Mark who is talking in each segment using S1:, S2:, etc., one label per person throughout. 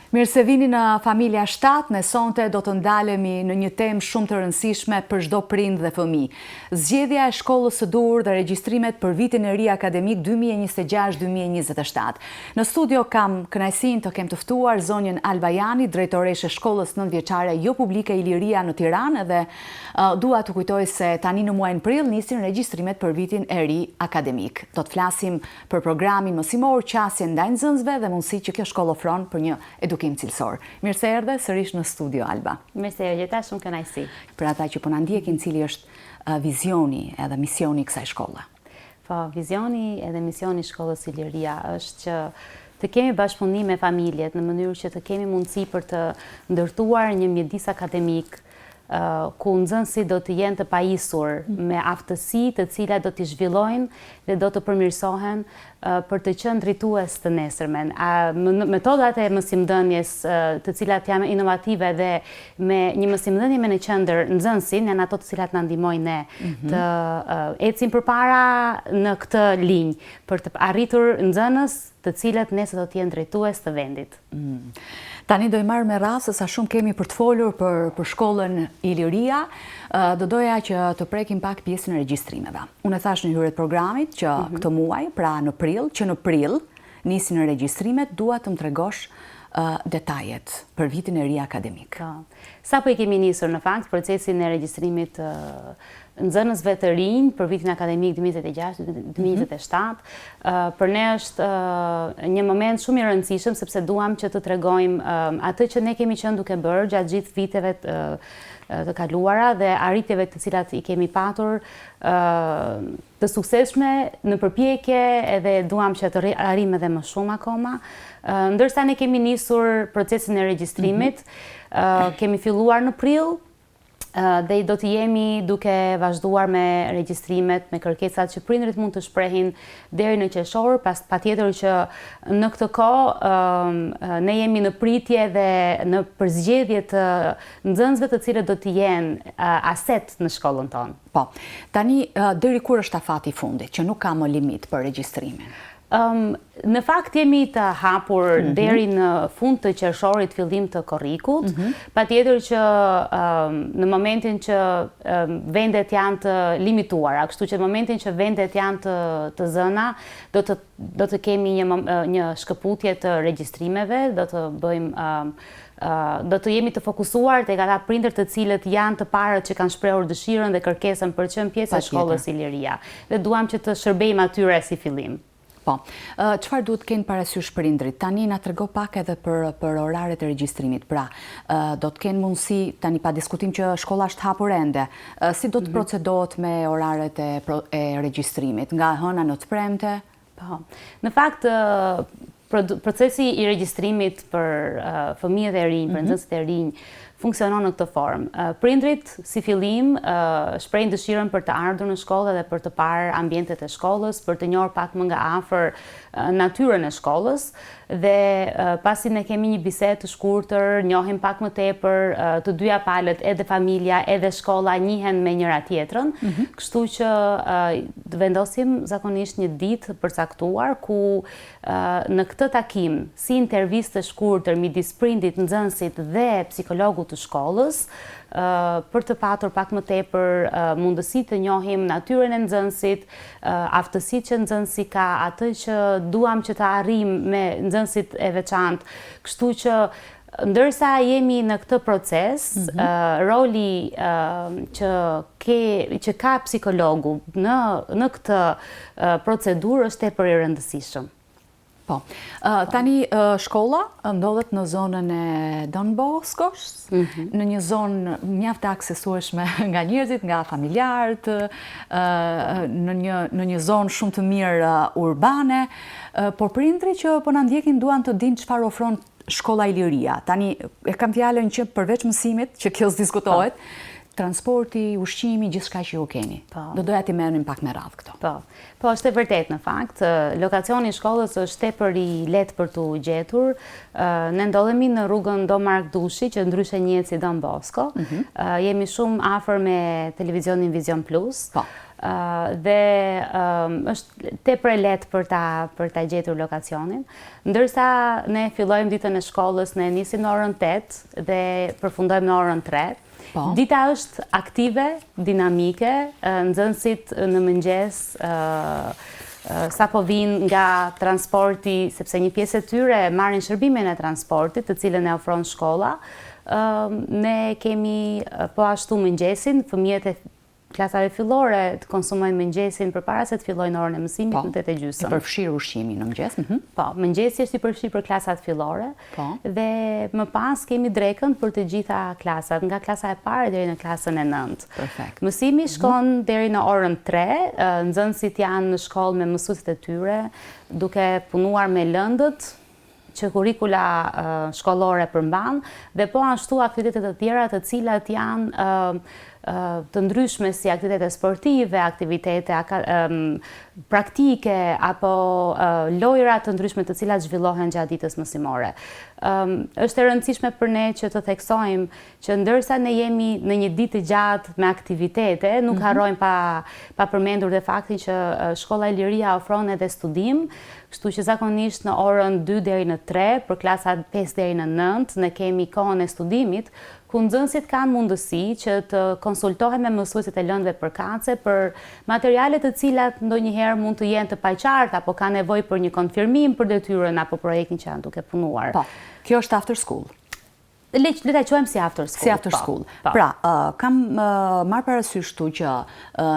S1: Mirë se vini në Familja 7, ne sonte do të ndalemi në një temë shumë të rëndësishme për çdo prind dhe fëmijë. Zgjedhja e shkollës së dur dhe regjistrimet për vitin e ri akademik 2026-2027. Në studio kam kënaqësinë të kem të ftuar zonjën Alba Jani, drejtoreshe shkollës 9-vjeçare jo publike Iliria në Tiranë, dhe dua të kujtoj se tani në muajin prill nisin regjistrimet për vitin e ri akademik. Do të flasim për programin mësimor, qasje ndaj nxënësve dhe mundësitë që kjo shkollë ofron për një edukim cilësor. Mirë se erdhe sërish në studio, Alba.
S2: Mirë se erdhe, shumë kënaqësi.
S1: Për ata që po na ndjekin, cili është vizioni edhe misioni i kësaj shkolle?
S2: Po, vizioni edhe misioni i shkollës Iliria është që të kemi bashkëpunim me familjet në mënyrë që të kemi mundësi për të ndërtuar një mjedis akademik ku nxënësit do të jenë të pajisur me aftësi të cilat do t'i zhvillojnë dhe do të përmirësohen për të qenë drejtues të nesërmen. Metodat e mësimdhënies të cilat janë inovative dhe me një mësimdhënie me në qendër nxënësin, janë ato të cilat na ndihmojnë ne të ecim përpara në këtë linjë për të arritur nxënës të cilët nesër do të jenë drejtues të vendit.
S1: Tani do i marr me radhë se sa shumë kemi për të folur për shkollën Iliria, do doja që të prekim pak pjesën e regjistrimeve. Unë e thash në hyrje të programit që këtë muaj, pra në prill, që në prill nisin regjistrimet, dua të më tregosh detajet për vitin e ri akademik.
S2: Sa po i kemi nisur në fakt procesin e regjistrimit nxënësve të rinj për vitin akademik 2026-2027. Për ne është një moment shumë i rëndësishëm sepse duam që të tregojmë atë që ne kemi qenë duke bërë gjatë gjithë viteve të kaluara dhe arritjeve të cilat i kemi patur të suksesshme në përpjekje, edhe duam që të arrijmë edhe më shumë akoma. Ndërsa ne kemi nisur procesin e regjistrimit, kemi filluar në prill, dhe do të jemi duke vazhduar me regjistrimet, me kërkesat që prindërit mund të shprehin deri në qershor, patjetër që në këtë kohë ne jemi në pritje dhe në përzgjedhje të nxënësve të cilët do të jenë aset në shkollën tonë.
S1: Po, tani deri kur është afati i fundit, që nuk ka më limit për regjistrimin?
S2: Në fakt jemi të hapur deri në fund të qershorit, fillim të korrikut. Patjetër që në momentin që vendet janë të limituara, kështu që në momentin që vendet janë të zëna, do të kemi një shkëputje të regjistrimeve, do të jemi të fokusuar tek ata prindër të cilët janë të parët që kanë shprehur dëshirën dhe kërkesën për të qenë pjesë e shkollës Iliria. Dhe duam që të shërbejmë atyre si fillim.
S1: Po, çfarë duhet kenë parasysh prindrit? Tani na trego pak edhe për oraret e regjistrimit. Pra, do të kenë mundësi, tani pa diskutim që shkolla është hapur ende, si do të procedohet me oraret e regjistrimit? Nga hëna në të premte?
S2: Po, në fakt procesi i regjistrimit për fëmijët e rinj, për nxënësit e rinj, funksionon në këtë formë. Prindrit, si fillim, shprehin dëshirën për të ardhur në shkollë dhe për të parë ambientet e shkollës, për të njohur pak më nga afër natyrën e shkollës, dhe pasi ne kemi një bisedë të shkurtër, njohim pak më tepër, të dyja palët, edhe familja, edhe shkolla njihen me njëra tjetrën, kështu që vendosim zakonisht një ditë përcaktuar ku në këtë takim, si intervistë të shkurtër midis prindit, nxënësit dhe psikologut të shkollës, për të patur pak më tepër mundësi të njohim natyrën e nxënësit, aftësitë që nxënësi ka, atë që duam që të arrijmë me nxënësit e veçantë. Kështu që ndërsa jemi në këtë proces, roli që ka psikologu në këtë procedurë është tepër i rëndësishëm.
S1: Po, tani shkolla ndodhet në zonën e Don Boscos, në një zonë mjaft të aksesueshme nga njerëzit, nga familjarët, në një zonë shumë të mirë urbane, por prindrit që po na ndjekin duan të dinë çfarë ofron shkolla Iliria. Tani e kam fjalën që përveç mësimit, që kjo s'diskutohet, transporti, ushqimi, gjithçka që ju keni. Do doja t'i merrnim pak me radhë këto.
S2: Po, është e vërtet në fakt. Lokacioni i shkollës është tepër i lehtë për t'u gjetur. Ne ndodhemi në rrugën Do Mark Dushi, që ndryshe njihet si Don Bosco. Jemi shumë afër me televizionin Vision Plus. dhe është tepër e lehtë për ta gjetur lokacionin. Ndërsa ne fillojmë ditën e shkollës, ne nisim në orën 8 dhe përfundojmë në orën 3. Dita është aktive, dinamike, nxënësit në mëngjes sa po vinë nga transporti, sepse një pjesë e tyre marrin shërbimin e transportit, të cilën e ofron shkolla. Ne kemi po ashtu mëngjesin, fëmijët e klasave fillore të konsumojnë mëngjesin përpara se të fillojnë orën e mësimit në 8:30.
S1: I përfshirë ushqimi në mëngjes?
S2: Po, mëngjesi është i përfshirë për klasat fillore dhe më pas kemi drekën për të gjitha klasat, nga klasa e parë deri në klasën e 9.
S1: Perfekt.
S2: Mësimi shkon deri në orën 3, nxënësit janë në shkollë me mësuesit e tyre, duke punuar me lëndët që kurrikula shkollore përmban, dhe po ashtu aktivitetet të tjera të cilat janë të ndryshme si aktivitete sportive, aktivitete praktike apo lojra të ndryshme të cilat zhvillohen gjatë ditës mësimore. Është e rëndësishme për ne që të theksojmë që ndërsa ne jemi në një ditë të gjatë me aktivitete, nuk harrojmë pa përmendur dhe faktin që Shkolla e Liria ofron edhe studim, kështu që zakonisht në orën 2 deri në 3, për klasat 5 deri në 9, ne kemi kohën e studimit, ku nxënësit kanë mundësi që të konsultohen me mësuesit e lëndëve përkatëse për materiale të cilat ndonjëherë mund të jenë të paqartë apo ka nevojë për një konfirmim për detyrën apo projektin që janë duke punuar.
S1: Po, kjo është after school.
S2: Le ta quajmë si after school.
S1: Si after school. Pra, kam marrë parasysh këtu që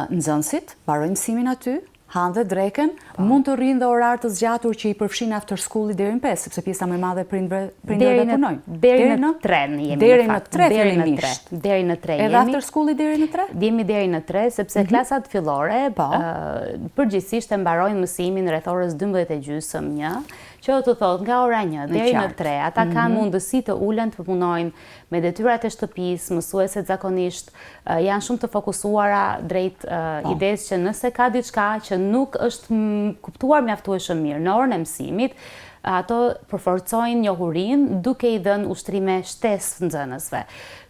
S1: nxënësit mbarojnë mësimin aty, hanë dhe dreken, mund të rrinë dhe orar të zgjatur që i përfshin after school-i deri në 5, sepse pjesa më e madhe prindërve punojnë.
S2: Deri në 3 jemi.
S1: Deri në 3 fillimisht.
S2: Deri në 3 jemi.
S1: Edhe after school-i deri në 3?
S2: Jemi deri në 3, sepse klasat fillore përgjithsisht e mbarojnë mësimin rreth orës 12:30, që të thotë nga ora 1 deri në 3, ata kanë mundësi të ulen të punojnë me detyrat e shtëpisë, mësueset zakonisht janë shumë të fokusuara drejt idesë që nëse ka diçka që nuk është kuptuar mjaftueshëm mirë në orën e mësimit, ato përforcojnë njohurinë duke i dhënë ushtrime shtesë nxënësve.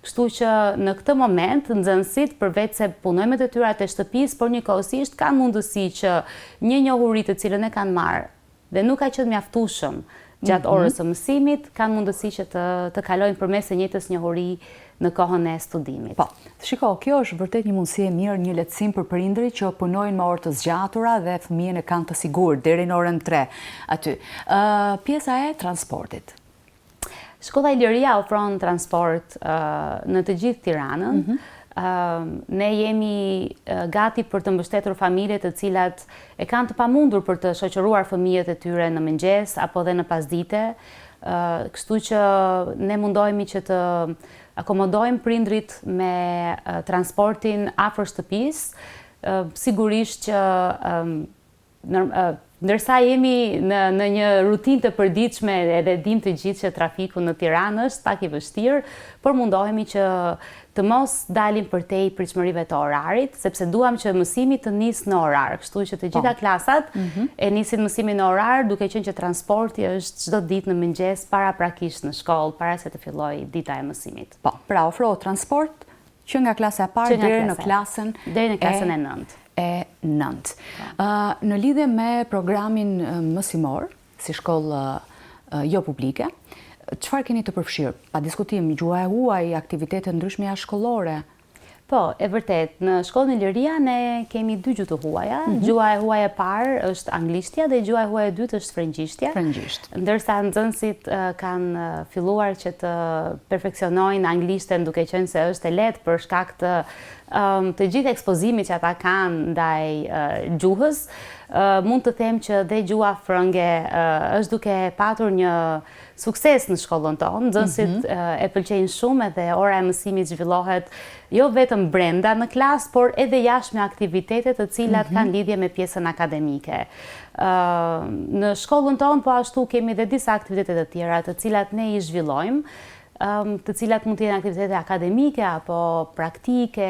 S2: Kështu që në këtë moment nxënësit përveç se punojnë me detyrat e shtëpisë, por njëkohësisht kanë mundësi që një njohuri të cilën e kanë marrë dhe nuk ka qenë mjaftueshëm gjatë orës së mësimit, kanë mundësi që të kalojnë përmes së njëjtës njohuri në kohën e studimit.
S1: Po, shiko, kjo është vërtet një mundësi e mirë, një lehtësim për prindërit që punojnë me orë të zgjatura dhe fëmijën e kanë të sigurt deri në orën 3 aty. Pjesa e transportit.
S2: Shkolla e Liria ofron transport në të gjithë Tiranën. Ne jemi gati për të mbështetur familje të cilat e kanë të pamundur për të shoqëruar fëmijët e tyre në mëngjes apo dhe në pasdite, kështu që ne mundohemi që të akomodojmë prindrit me transportin afër shtëpisë, sigurisht që ndërsa jemi në një rutinë të përditshme edhe dim të gjithë që trafiku në Tiranë është pak i vështirë, por mundohemi që të mos dalim përtej pritshmërive të orarit, sepse duam që mësimi të nisë në orar, kështu që të gjitha klasat e nisin mësimin në orar, duke qenë që transporti është çdo ditë në mëngjes paraprakisht në shkollë, para se të fillojë dita e mësimit.
S1: Po, pra ofrohet transport që nga klasa e parë deri në klasën
S2: e 9.
S1: Në lidhje me programin mësimor, si shkollë jo publike, çfarë keni të përfshirë? Pa diskutim, gjuha e huaj, aktivitete ndryshme jashtëshkollore?
S2: Po, e vërtet, në Shkollën e Liria ne kemi 2 gjuhë të huaja. Gjuha e huaj e parë është anglishtja dhe gjuha e huaj e dytë është frëngjishtja. Ndërsa nxënësit kanë filluar që të perfeksionojnë anglishten duke qenë se është e lehtë për shkak të gjithë ekspozimit që ata kanë ndaj gjuhës, mund të them që dhe gjuha frënge është duke patur një sukses në shkollën tonë. Nxënësit e pëlqejnë shumë edhe ora e mësimit zhvillohet jo vetëm brenda në klasë, por edhe jashtë me aktivitete të cilat kanë lidhje me pjesën akademike. Në shkollën tonë po ashtu kemi edhe disa aktivitete të tjera të cilat ne i zhvillojmë. të cilat mund të jenë aktivitete akademike apo praktike,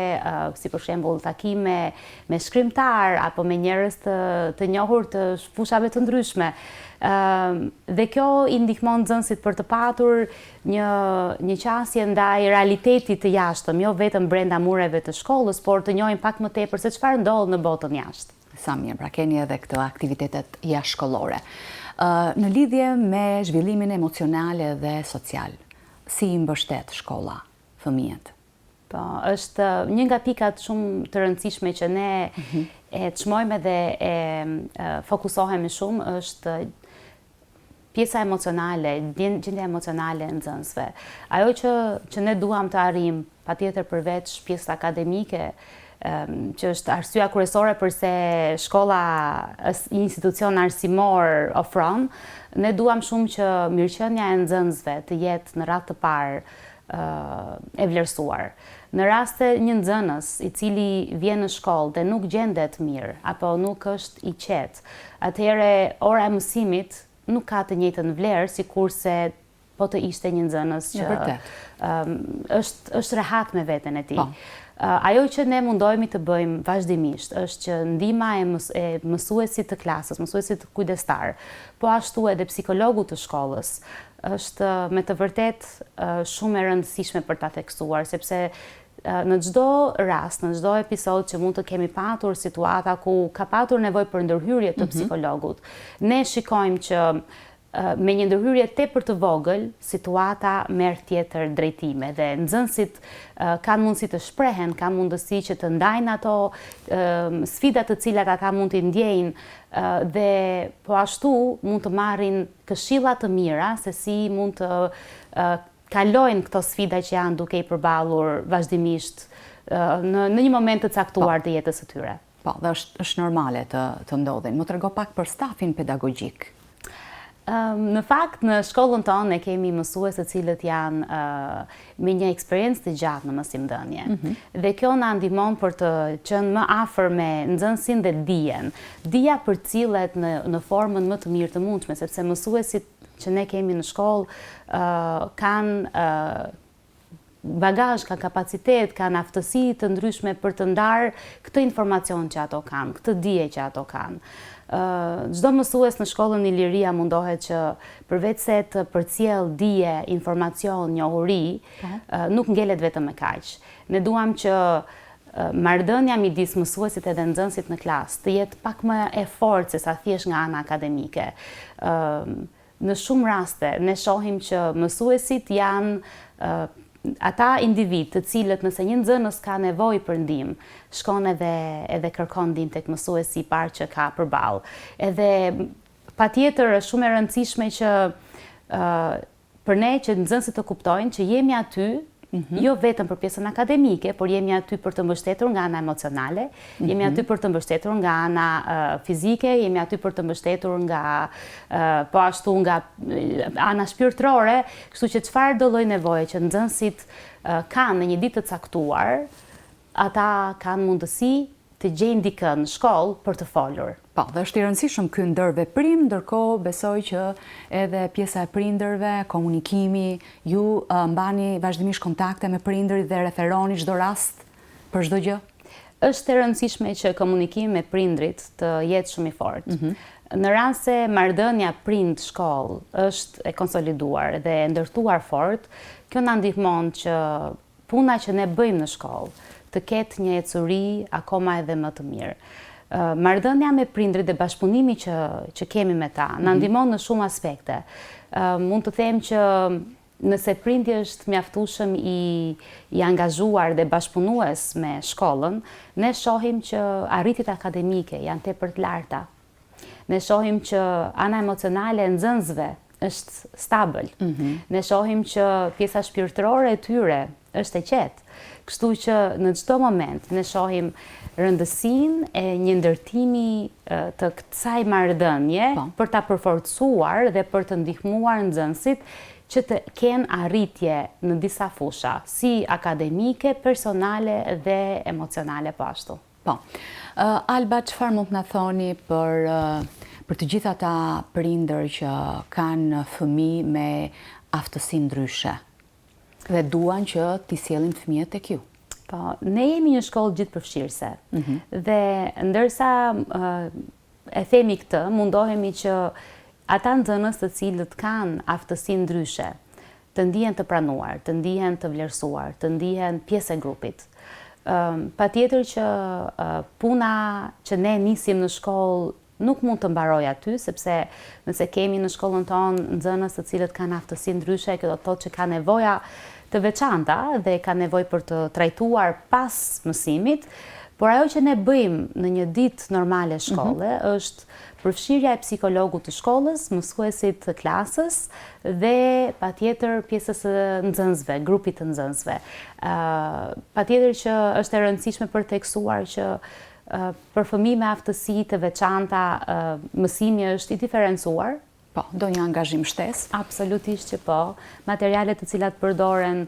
S2: si për shembull takime me shkrimtar apo me njerëz të njohur të fushave të ndryshme. Dhe kjo i ndihmon nxënësit për të patur një qasje ndaj realitetit të jashtëm, jo vetëm brenda mureve të shkollës, por të njohin pak më tepër se çfarë ndodh në botën jashtë.
S1: Sa mirë, pra keni edhe këto aktivitetet jashtëshkollore. Në lidhje me zhvillimin emocional dhe social, si i mbështet shkolla fëmijët?
S2: Po, është një nga pikat shumë të rëndësishme që ne e çmojmë dhe e fokusohemi shumë, është pjesa emocionale, gjendja emocionale e nxënësve. Ajo që ne duam të arrijmë, patjetër përveç pjesës akademike, që është arsyeja kryesore përse shkolla një institucion arsimor ofron, ne duam shumë që mirëqenia e nxënësve të jetë në radhë të parë e vlerësuar. Në raste një nxënës i cili vjen në shkollë dhe nuk gjendet mirë apo nuk është i qetë, atëherë ora e mësimit nuk ka të njëjtën vlerë sikurse po të ishte një nxënës që është rehat me veten e tij. Ajo që ne mundohemi të bëjmë vazhdimisht është që ndihma e mësuesit të klasës, mësuesit kujdestar, po ashtu edhe psikologu të shkollës, është me të vërtet shumë e rëndësishme për ta theksuar, sepse në çdo rast, në çdo episod që mund të kemi patur situata ku ka patur nevojë për ndërhyrje të psikologut, ne shikojmë që me një ndërhyrje tepër të vogël, situata merr tjetër drejtime dhe nxënësit kanë mundësi të shprehen, kanë mundësi që të ndajnë ato sfidat të cilat ata mund t'i ndjejnë dhe po ashtu mund të marrin këshilla të mira se si mund të kalojnë këto sfida që janë duke i përballur vazhdimisht në një moment të caktuar të jetës së tyre.
S1: Po, dhe është normale të ndodhin. Më trego pak për stafin pedagogjik.
S2: Në fakt, në shkollën tonë ne kemi mësues të cilët janë me një eksperiencë të gjatë në mësimdhënie. Dhe kjo na ndihmon për të qenë më afër me nxënësin dhe dijen. Dija përcillet në formën më të mirë të mundshme, sepse mësuesit që ne kemi në shkollë kanë bagazh, kanë kapacitet, kanë aftësi të ndryshme për të ndarë këtë informacion që ato kanë, këtë dije që ato kanë. Çdo mësues në shkollën Iliria mundohet që përveç se të përcjell dije, informacion, njohuri, nuk ngelet vetëm me kaq. Ne duam që marrëdhënia midis mësuesit edhe nxënësit në klasë të jetë pak më e fortë se sa thjesht nga ana akademike. Në shumë raste ne shohim që mësuesit janë ata individ të cilët nëse një nxënës ka nevojë për ndihmë, shkon edhe kërkon ndihmë tek mësuesi i parë që ka përballë. Edhe patjetër është shumë e rëndësishme që për ne që nxënësit të kuptojnë që jemi aty jo vetëm për pjesën akademike, por jemi aty për të mbështetur nga ana emocionale, jemi aty për të mbështetur nga ana fizike, jemi aty për të mbështetur nga po ashtu nga ana shpirtërore, kështu që çfarë do lloj nevoje që nxënësit kanë në një ditë të caktuar, ata kanë mundësi të gjejnë dikën në shkollë për të folur.
S1: Po, dhe është i rëndësishëm ky ndërveprim, ndërkohë besoj që edhe pjesa e prindërve, komunikimi, ju mbani vazhdimisht kontakte me prindërit dhe referoni çdo rast për çdo gjë?
S2: Është e rëndësishme që komunikimi me prindrit të jetë shumë i fortë. Në rast se marrëdhënia prind-shkollë është e konsoliduar dhe e ndërtuar fort, kjo na ndihmon që puna që ne bëjmë në shkollë të ketë një ecuri akoma edhe më të mirë. Marrëdhënia me prindrit dhe bashkëpunimi që kemi me ta na ndihmon në shumë aspekte. Mund të them që nëse prindi është mjaftueshëm i angazhuar dhe bashkëpunues me shkollën, ne shohim që arritjet akademike janë tepër të larta. Ne shohim që ana emocionale e nxënësve është stabil. Ne shohim që pjesa shpirtërore e tyre është e qetë. Kështu që në çdo moment ne shohim rëndësinë e një ndërtimi të kësaj marrëdhënie për ta përforcuar dhe për të ndihmuar nxënësit që të kenë arritje në disa fusha, si akademike, personale dhe emocionale po ashtu.
S1: Po. Alba, çfarë mund të na thoni për të gjithë ata prindër që kanë fëmijë me aftësi ndryshe? Dhe duan që t'i sjellin fëmijët tek ju.
S2: Po, ne jemi një shkollë gjithë përfshirëse. Dhe ndërsa e themi këtë, mundohemi që ata nxënës të cilët kanë aftësi ndryshe, të ndihen të pranuar, të ndihen të vlerësuar, të ndihen pjesë e grupit. Patjetër që puna që ne nisim në shkollë nuk mund të mbaroj aty, sepse nëse kemi në shkollën tonë nxënës të cilët kanë aftësi ndryshe, kjo do të thotë që ka nevoja të veçanta dhe ka nevojë për të trajtuar pas mësimit, por ajo që ne bëjmë në një ditë normale shkolle është përfshirja e psikologut të shkollës, mësuesit të klasës dhe patjetër pjesës së nxënësve, grupit të nxënësve. Patjetër që është e rëndësishme për të tekstuar që për fëmijë me aftësi të veçanta mësimi është i diferencuar.
S1: Po, do një angazhim shtesë?
S2: Absolutisht që po. Materialet të cilat përdoren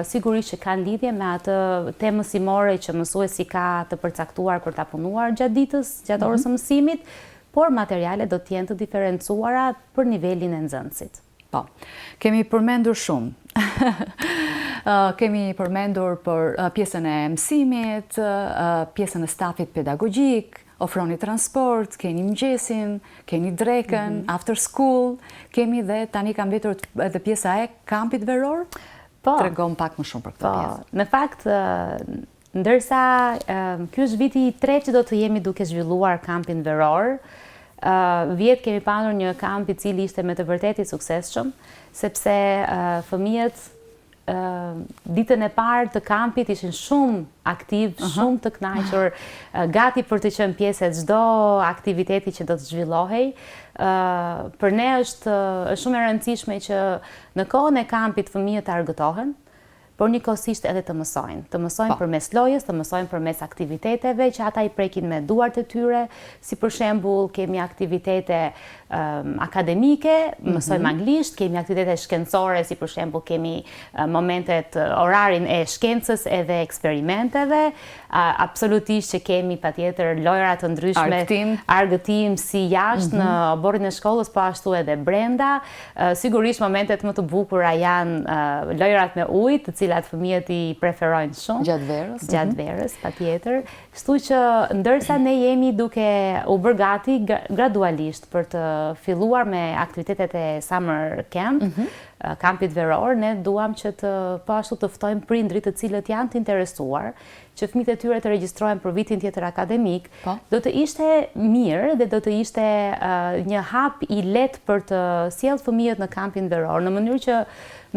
S2: sigurisht që kanë lidhje me atë temë mësimore që mësuesi ka të përcaktuar për ta punuar gjatë ditës, gjatë orës së mësimit, por materialet do të jenë të diferencuara për nivelin e nxënësit.
S1: Po, kemi përmendur shumë. Kemi përmendur për pjesën e mësimit, pjesën e stafit pedagogjik, ofroni transport, keni mëngjesin, keni drekën, after school, kemi dhe tani kam mbetur edhe pjesa e kampit veror.
S2: Po.
S1: Tregon pak më shumë për këtë pjesë.
S2: Në fakt, ndërsa ky është viti i tretë që do të jemi duke zhvilluar kampin veror, vjet kemi pasur një kamp i cili ishte me të vërtetë i suksesshëm, sepse fëmijët ditën e parë të kampit ishin shumë aktiv, shumë të kënaqur, gati për të qenë pjesë e çdo aktiviteti që do të zhvillohej. Për ne është shumë e rëndësishme që në kohën e kampit fëmijët të argëtohen, por njëkohësisht edhe të mësojnë përmes lojës, të mësojnë përmes aktiviteteve që ata i prekin me duart e tyre, si për shembull kemi aktivitete akademike, mësojmë anglisht, kemi aktivitete shkencore, si për shembull kemi orarin e shkencës edhe eksperimenteve, absolutisht që kemi patjetër lojra të ndryshme, argëtim si jashtë në oborrin e shkollës, po ashtu edhe brenda. Sigurisht momentet më të bukura janë lojrat me ujë, të cilat fëmijët i preferojnë shumë.
S1: Gjatë verës?
S2: Gjatë verës, patjetër. Kështu që ndërsa ne jemi duke u bërë gati gradualisht për të filluar me aktivitetet e summer camp, kampit veror, ne duam që po ashtu të ftojmë prindrit të cilët janë të interesuar që fëmijët e tyre të regjistrohen për vitin tjetër akademik. Do të ishte mirë dhe do të ishte një hap i lehtë për të sjellë fëmijët në kampin veror, në mënyrë që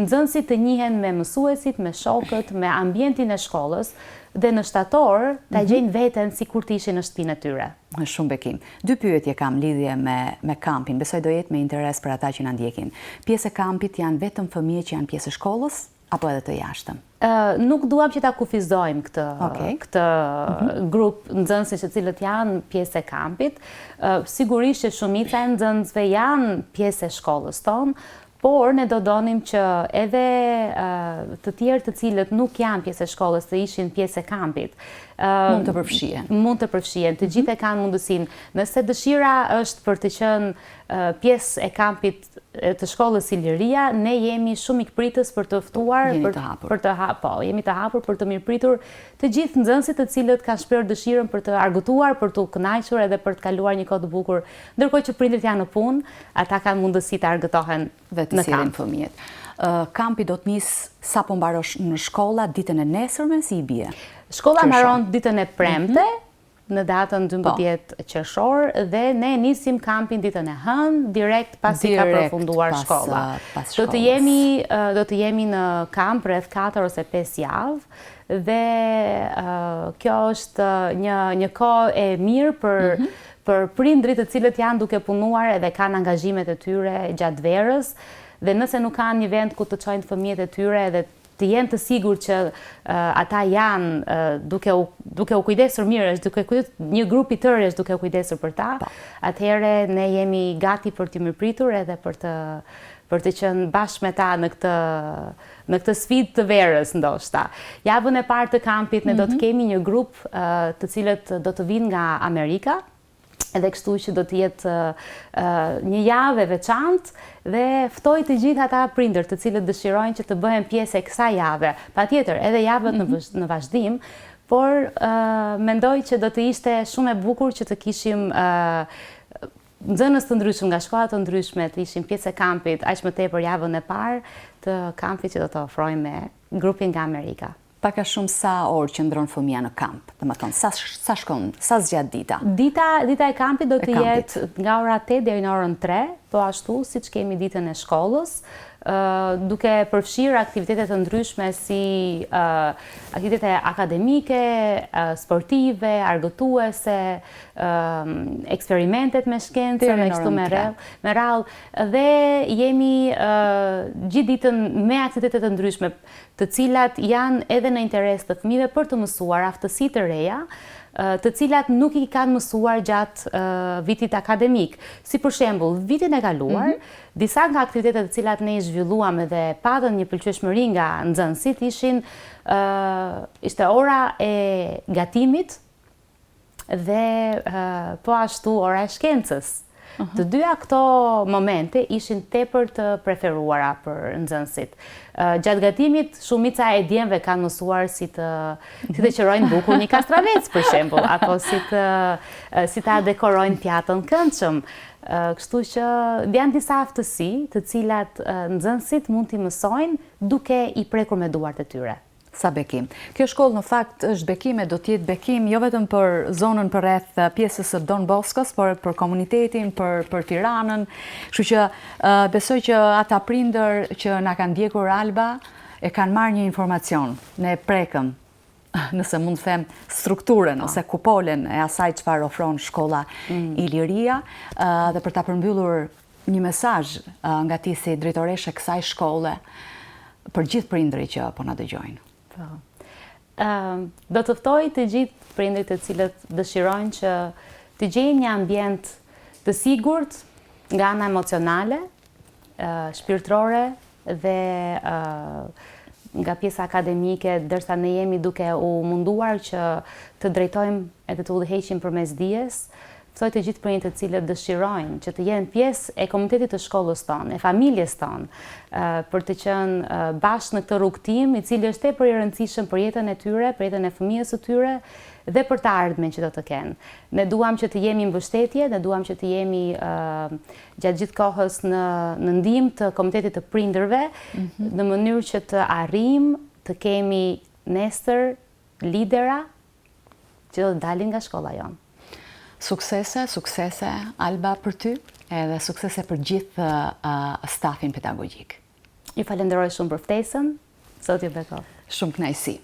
S2: nxënësit të njihen me mësuesit, me shokët, me ambientin e shkollës dhe në shtator ta gjejnë veten sikur të ishin në shtëpinë e tyre.
S1: Shumë bekim. 2 pyetje kam lidhje me kampin, besoj do jetë me interes për ata që na ndjekin. Pjesë e kampit janë vetëm fëmijë që janë pjesë e shkollës apo edhe të jashtëm?
S2: Nuk duam që ta kufizojmë këtë grup nxënësish të cilët janë pjesë e kampit. Sigurisht që shumica e nxënësve janë pjesë e shkollës tonë, por ne do donim që edhe të tjerë të cilët nuk janë pjesë e shkollës të ishin pjesë e kampit.
S1: Mund të përfshihen.
S2: Mund të përfshihen, të gjithë e kanë mundësinë. Nëse dëshira është për të qenë pjesë e kampit të shkollës Ilëria, ne jemi shumë ikpritës për të ftuar, jemi të hapur për të mirëpritur të gjithë nxënësit të cilët kanë shprehur dëshirën për të argëtuar, për të kënaqur edhe për të kaluar një kohë të bukur. Ndërkohë që prindërit janë në punë, ata kanë mundësi të argëtohen
S1: në kamp. Fëmijët. Kampi do të nisë sapo mbarosh në shkolla ditën e nesërme, si i bie?
S2: Shkolla mbaron ditën e premte, në datën 12 qershor, dhe ne nisim kampin ditën e hënë, direkt pasi ka përfunduar shkolla. Do të jemi në kamp rreth 4 ose 5 javë dhe kjo është një kohë e mirë për prindrit të cilët janë duke punuar edhe kanë angazhimet e tyre gjatë verës, dhe nëse nuk kanë një vend ku të çojnë fëmijët e tyre dhe të jenë të sigurt që ata janë duke u kujdesur mirë, një grup i tërë është duke u kujdesur për ta, atëherë ne jemi gati për të mirëpritur edhe për të qenë bashkë me ta në këtë sfidë të verës ndoshta. Javën e parë të kampit ne do të kemi një grup të cilët do të vinë nga Amerika, edhe kështu që do të jetë një javë e veçantë dhe ftoj të gjithë ata prindër të cilët dëshirojnë që të bëhen pjesë e kësaj jave. Patjetër, edhe javët në vazhdim, por mendoj që do të ishte shumë e bukur që të kishim nxënës të ndryshëm nga shkolla të ndryshme të ishin pjesë e kampit, aq më tepër javën e parë të kampit që do të ofrojmë me grupin nga Amerika.
S1: Pak a shumë sa orë qëndron fëmia në kamp? Domethënë, sa shkon, sa zgjat dita?
S2: Dita e kampit do të jetë nga ora 8 deri në orën 3, po ashtu siç kemi ditën e shkollës, duke përfshirë aktivitete të ndryshme si aktivitete akademike, sportive, argëtuese, eksperimentet me shkencë, me kështu me radhë, dhe jemi gjithë ditën me aktivitete të ndryshme, të cilat janë edhe në interes të fëmijëve për të mësuar aftësi të reja, të cilat nuk i kanë mësuar gjatë vitit akademik. Si për shembull, vitin e kaluar, disa nga aktivitetet të cilat ne i zhvilluam edhe patën një pëlqyeshmëri nga nxënësit ishte ora e gatimit dhe po ashtu ora e shkencës. Të dyja këto momente ishin tepër të preferuara për nxënësit. Gjatë gatimit, shumica e djemve kanë mësuar si të qërojnë bukur një kastravec, për shembull, apo si ta dekorojnë pjatën këndshëm. Kështu që janë disa aftësi të cilat nxënësit mund t'i mësojnë duke i prekur me duart e tyre.
S1: Sa bekim. Kjo shkollë në fakt është bekim e do t'jetë bekim jo vetëm për zonën përreth pjesës së Don Boskos, por për komunitetin, për Tiranën. Kështu që besoj që ata prindër që na kanë ndjekur Alba e kanë marrë një informacion. Ne prekëm, nëse mund të them, strukturën ose kupolen e asaj çfarë ofron shkolla Iliria, dhe për ta përmbyllur një mesazh nga ti si drejtoreshe e kësaj shkolle për gjithë prindërit që po na dëgjojnë.
S2: Do të ftoj të gjithë prindërit të cilët dëshirojnë që të gjejnë një ambient të sigurt nga ana emocionale, shpirtërore dhe nga pjesa akademike, ndërsa ne jemi duke u munduar që të drejtojmë edhe të udhëheqim përmes dijes. Ftoj të gjithë prindërit të cilët dëshirojnë që të jenë pjesë e komunitetit të shkollës tonë, e familjes tonë, për të qenë bashkë në këtë rrugtim, i cili është tepër i rëndësishëm për jetën e tyre, për jetën e fëmijës së tyre dhe për të ardhmen që do të kenë. Ne duam që të jemi mbështetje, ne duam që të jemi gjatë gjithë kohës në ndihmë të komunitetit të prindërve, në mënyrë që të arrijmë të kemi nesër lidera që do të dalin nga shkolla jonë.
S1: Suksese, Alba, për ty, edhe suksese për gjithë stafin pedagogjik.
S2: Ju falenderoj shumë për ftesën, sot ju bekoj.
S1: Shumë kënaqësi.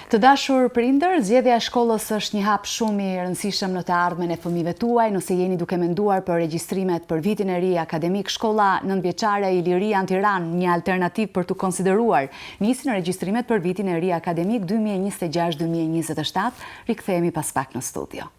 S1: Të dashur prindër, zgjedhja e shkollës është një hap shumë i rëndësishëm në të ardhmen e fëmijëve tuaj. Nëse jeni duke menduar për regjistrimet për vitin e ri akademik, shkolla 9-vjeçare Iliria në Tiranë, një alternativë për të konsideruar. Nisin regjistrimet për vitin e ri akademik 2026-2027. Rikthehemi pas pak në studio.